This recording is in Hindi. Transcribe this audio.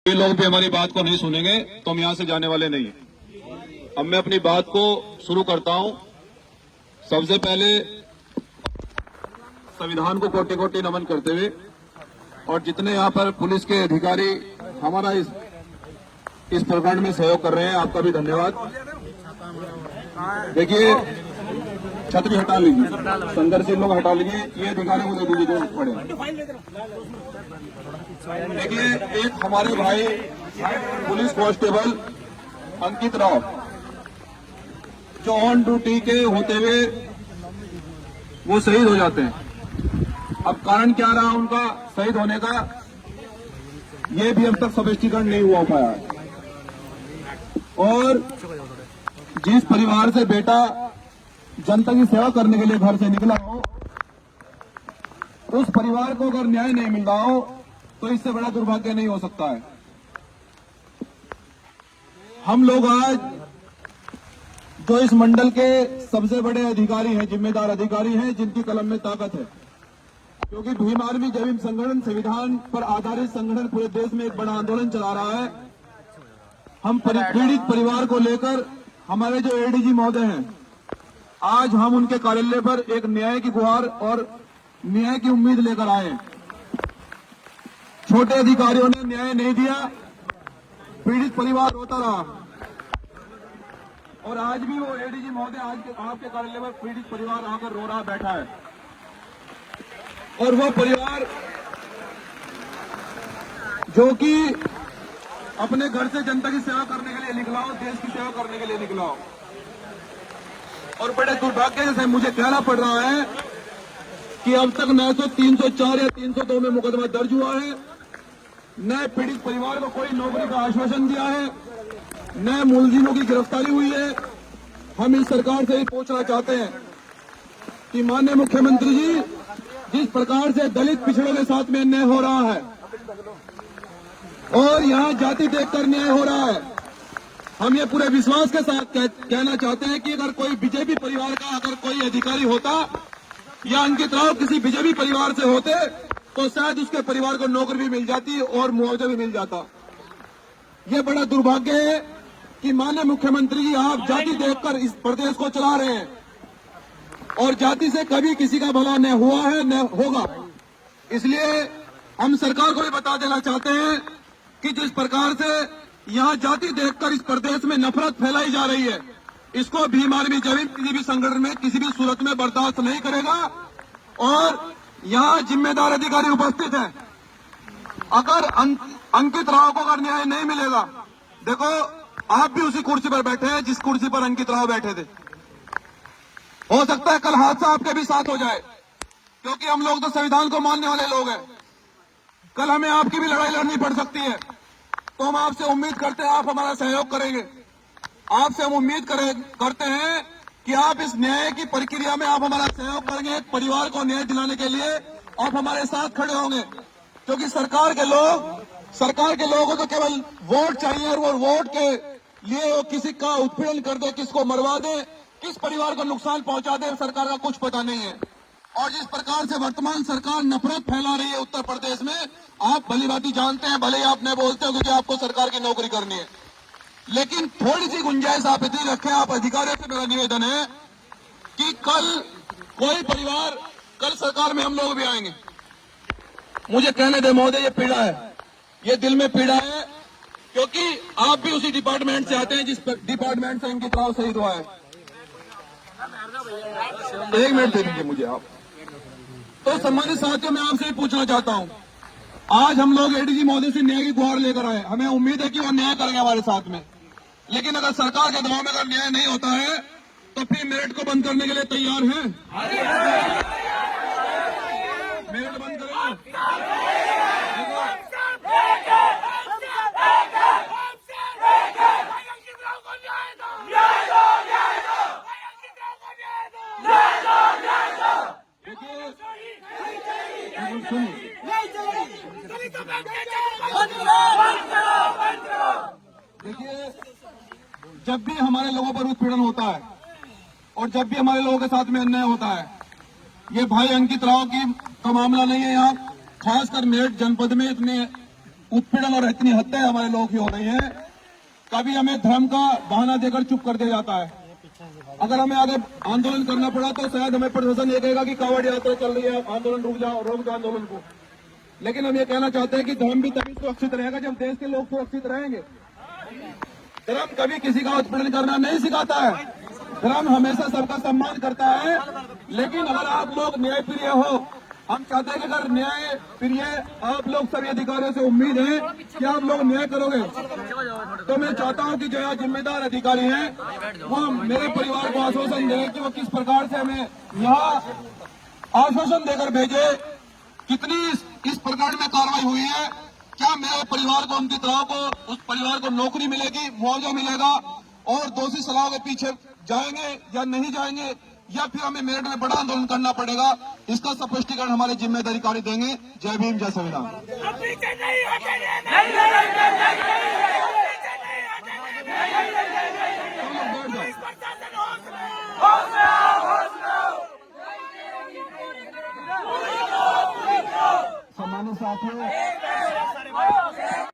ये लोग भी हमारी बात को नहीं सुनेंगे तो हम यहां से जाने वाले नहीं हैं। अब मैं अपनी बात को शुरू करता हूं। सबसे पहले संविधान को कोटि कोटि नमन करते हुए और जितने यहां पर पुलिस के अधिकारी हमारा इस प्रकरण में सहयोग कर रहे हैं, आपका भी धन्यवाद। देखिए, छतरी हटा लीजिए, संघर्षशील लोग हटा लीजिए, ये अधिकारियों को दे दीजिए जो पड़े। देखिए, एक हमारे भाई पुलिस कांस्टेबल अंकित राव जो ऑन ड्यूटी के होते हुए वो शहीद हो जाते हैं। अब कारण क्या रहा उनका शहीद होने का, ये भी अब तक स्पष्टीकरण नहीं हुआ पाया है। और जिस परिवार से बेटा जनता की सेवा करने के लिए घर से निकला हो, उस परिवार को अगर न्याय नहीं मिल रहा हो तो इससे बड़ा दुर्भाग्य नहीं हो सकता है। हम लोग आज जो इस मंडल के सबसे बड़े अधिकारी हैं, जिम्मेदार अधिकारी हैं, जिनकी कलम में ताकत है, क्योंकि भीम आर्मी जय भीम संगठन संविधान पर आधारित संगठन पूरे देश में एक बड़ा आंदोलन चला रहा है। हम पीड़ित परिवार को लेकर हमारे जो एडीजी महोदय हैं, आज हम उनके कार्यालय पर एक न्याय की गुहार और न्याय की उम्मीद लेकर आए। छोटे अधिकारियों ने न्याय नहीं दिया, पीड़ित परिवार रोता रहा और आज भी वो एडीजी महोदय आज आपके कार्यालय पर पीड़ित परिवार आकर रो रहा बैठा है। और वो परिवार जो कि अपने घर से जनता की सेवा करने के लिए निकला हो, देश की सेवा करने के लिए निकला हो, और बड़े दुर्भाग्य से मुझे कहना पड़ रहा है कि अब तक न तो 304 या 302 में मुकदमा दर्ज हुआ है, न पीड़ित परिवार को कोई नौकरी का आश्वासन दिया है, न मुलजिमों की गिरफ्तारी हुई है। हम इस सरकार से ही पूछना चाहते हैं कि माननीय मुख्यमंत्री जी, जिस प्रकार से दलित पिछड़ों के साथ में अन्याय हो रहा है और यहाँ जाति देखकर न्याय हो रहा है, हम ये पूरे विश्वास के साथ कहना चाहते हैं कि अगर कोई बीजेपी परिवार का अगर कोई अधिकारी होता या अंकित राव किसी बीजेपी परिवार से होते तो शायद उसके परिवार को नौकरी भी मिल जाती और मुआवजा भी मिल जाता। ये बड़ा दुर्भाग्य है कि माननीय मुख्यमंत्री जी, आप जाति देखकर इस प्रदेश को चला रहे हैं और जाति से कभी किसी का भला न हुआ है न होगा। इसलिए हम सरकार को भी बता देना चाहते हैं कि जिस प्रकार से यहाँ जाति देखकर इस प्रदेश में नफरत फैलाई जा रही है, इसको भीम आर्मी जय भीम किसी भी संगठन में किसी भी सूरत में बर्दाश्त नहीं करेगा। और यहाँ जिम्मेदार अधिकारी उपस्थित हैं, अगर अंकित राव को अगर न्याय नहीं मिलेगा, देखो आप भी उसी कुर्सी पर बैठे हैं जिस कुर्सी पर अंकित राव बैठे थे। हो सकता है कल हादसा आपके भी साथ हो जाए, क्योंकि हम लोग तो संविधान को मानने वाले लोग हैं। कल हमें आपकी भी लड़ाई लड़नी पड़ सकती है, तो हम आपसे उम्मीद करते हैं आप हमारा सहयोग करेंगे। आपसे हम उम्मीद करते हैं कि आप इस न्याय की प्रक्रिया में आप हमारा सहयोग करेंगे। परिवार को न्याय दिलाने के लिए आप हमारे साथ खड़े होंगे, क्योंकि सरकार के लोगों को केवल वोट चाहिए और वो वोट के लिए वो किसी का उत्पीड़न कर दे, किसको मरवा दे, किस परिवार को नुकसान पहुंचा दे, सरकार का कुछ पता नहीं है। और जिस प्रकार से वर्तमान सरकार नफरत फैला रही है उत्तर प्रदेश में, आप भलीभांति जानते हैं, भले ही आप नहीं बोलते हो क्योंकि आपको सरकार की नौकरी करनी है, लेकिन थोड़ी सी गुंजाइश आप इतनी रखें। आप अधिकारियों से मेरा निवेदन है कि कल कोई परिवार, कल सरकार में हम लोग भी आएंगे। मुझे कहने दे महोदय, ये पीड़ा है, ये दिल में पीड़ा है, क्योंकि आप भी उसी डिपार्टमेंट से आते हैं जिस डिपार्टमेंट से अंकित राव शहीद हुआ है। एक मिनट दे दीजिए मुझे आप। तो सम्मानित साथियों, मैं आपसे पूछना चाहता हूं, आज हम लोग एडीजी महोदय से न्याय की गुहार लेकर आए। हमें उम्मीद है कि वो न्याय करेंगे हमारे साथ में, लेकिन अगर सरकार के दबाव में अगर न्याय नहीं होता है तो फिर मेरिट को बंद करने के लिए तैयार हैं? मेरिट बंद करें। देखिए, जब भी हमारे लोगों पर उत्पीड़न होता है और जब भी हमारे लोगों के साथ में अन्याय होता है, ये भाई अंकित राव का मामला नहीं है। यहाँ खासकर मेरठ जनपद में इतने उत्पीड़न और इतनी हत्याएं हमारे लोगों की हो रही हैं। कभी हमें धर्म का बहाना देकर चुप कर दिया जाता है। अगर हमें आगे आंदोलन करना पड़ा तो शायद हमें प्रशासन ये कहेगा कि कांवड़ यात्रा चल रही है, आंदोलन रुक जाओ, रोक दो आंदोलन को। लेकिन हम ये कहना चाहते हैं कि धर्म भी तभी सुरक्षित रहेगा जब देश के लोग सुरक्षित रहेंगे। धर्म कभी किसी का उत्पीड़न करना नहीं सिखाता है। धर्म हमेशा सबका सम्मान करता है। लेकिन अगर आप लोग न्यायप्रिय हो, हम चाहते हैं कि अगर न्याय प्रिय आप लोग सभी अधिकारियों से उम्मीद है कि आप लोग न्याय करोगे, तो मैं चाहता हूं कि जो यहाँ जिम्मेदार अधिकारी हैं वो मेरे परिवार को आश्वासन दें कि वो किस प्रकार से हमें यहाँ आश्वासन देकर भेजे। कितनी इस प्रकार में कार्रवाई हुई है, क्या मेरे परिवार को, उनकी तरह को, उस परिवार को नौकरी मिलेगी, मुआवजा मिलेगा और दोषी सलाह के पीछे जाएंगे या नहीं जाएंगे, या फिर हमें मेरठ में बड़ा आंदोलन करना पड़ेगा, इसका स्पष्टीकरण हमारे जिम्मेदार अधिकारी देंगे। जय भीम, जय संविधान। सम्मानित साथियों,